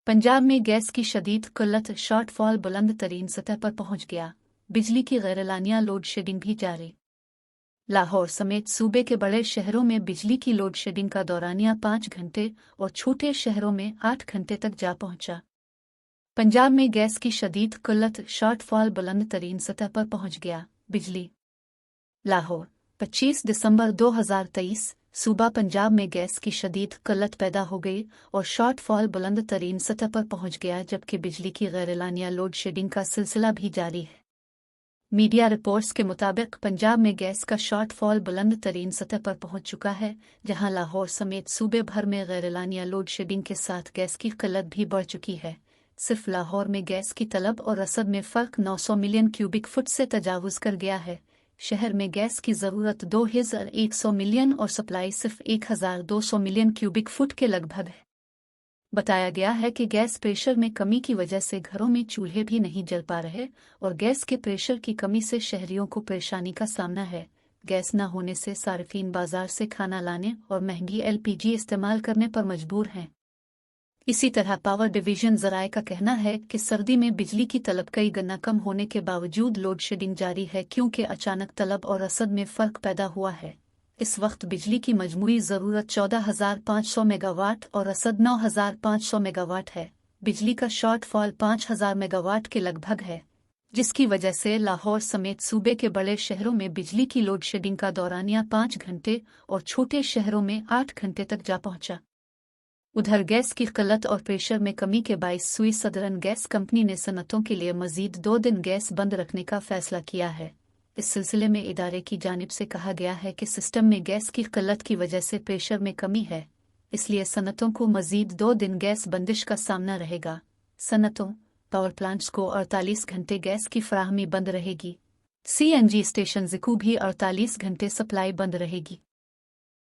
पंजाब में गैस की शदीद किल्लत, शॉर्टफॉल बुलंद तरीन सतह पर पहुंच गया। बिजली की गैरलानिया लोड शेडिंग भी जारी। लाहौर समेत सूबे के बड़े शहरों में बिजली की लोड शेडिंग का दौरानिया 5 घंटे और छोटे शहरों में 8 घंटे तक जा पहुंचा। पंजाब में गैस की शदीद किल्लत, शॉर्टफॉल बुलंद तरीन सतह पर पहुंच गया। बिजली। लाहौर 25 दिसंबर 2023 सूबा पंजाब में गैस की शदीद किल्लत पैदा हो गई और शॉर्टफॉल बुलंद तरीन सतह पर पहुंच गया, जबकि बिजली की गैरलानिया लोड शेडिंग का सिलसिला भी जारी है। मीडिया रिपोर्ट्स के मुताबिक पंजाब में गैस का शॉर्टफॉल बुलंद तरीन सतह पर पहुंच चुका है, जहां लाहौर समेत सूबे भर में गैरलानिया लोड शेडिंग के साथ गैस की किल्लत भी बढ़ चुकी है। सिर्फ लाहौर में गैस की तलब और रसद में फ़र्क 900 मिलियन क्यूबिक फुट से तजावुज़ कर गया है। शहर में गैस की ज़रूरत 2100 मिलियन और सप्लाई सिर्फ 1200 मिलियन क्यूबिक फुट के लगभग है। बताया गया है कि गैस प्रेशर में कमी की वजह से घरों में चूल्हे भी नहीं जल पा रहे और गैस के प्रेशर की कमी से शहरियों को परेशानी का सामना है। गैस न होने से सार्फिन बाजार से खाना लाने और महंगी एलपीजी इस्तेमाल करने पर मजबूर हैं। इसी तरह पावर डिवीजन ज़राए का कहना है कि सर्दी में बिजली की तलब कई गुना कम होने के बावजूद लोड शेडिंग जारी है, क्योंकि अचानक तलब और रसद में फ़र्क पैदा हुआ है। इस वक्त बिजली की मजमूई ज़रूरत 14,500 मेगावाट और रसद 9,500 मेगावाट है। बिजली का शॉर्टफॉल 5,000 मेगावाट के लगभग है, जिसकी वजह से लाहौर समेत सूबे के बड़े शहरों में बिजली की लोड शेडिंग का दौरानिया 5 घंटे और छोटे शहरों में 8 घंटे तक जा पहुंचा। उधर गैस की किल्लत और प्रेशर में कमी के बाइस सुई सदरन गैस कंपनी ने सनतों के लिए मजीद 2 दिन गैस बंद रखने का फैसला किया है। इस सिलसिले में इदारे की जानिब से कहा गया है कि सिस्टम में गैस की किल्लत की वजह से प्रेशर में कमी है, इसलिए सनतों को मजीद 2 दिन गैस बंदिश का सामना रहेगा। सनतों, पावर प्लांट्स को 48 घंटे गैस की फराहमी बंद रहेगी। सीएनजी स्टेशन को भी 48 घंटे सप्लाई बंद रहेगी।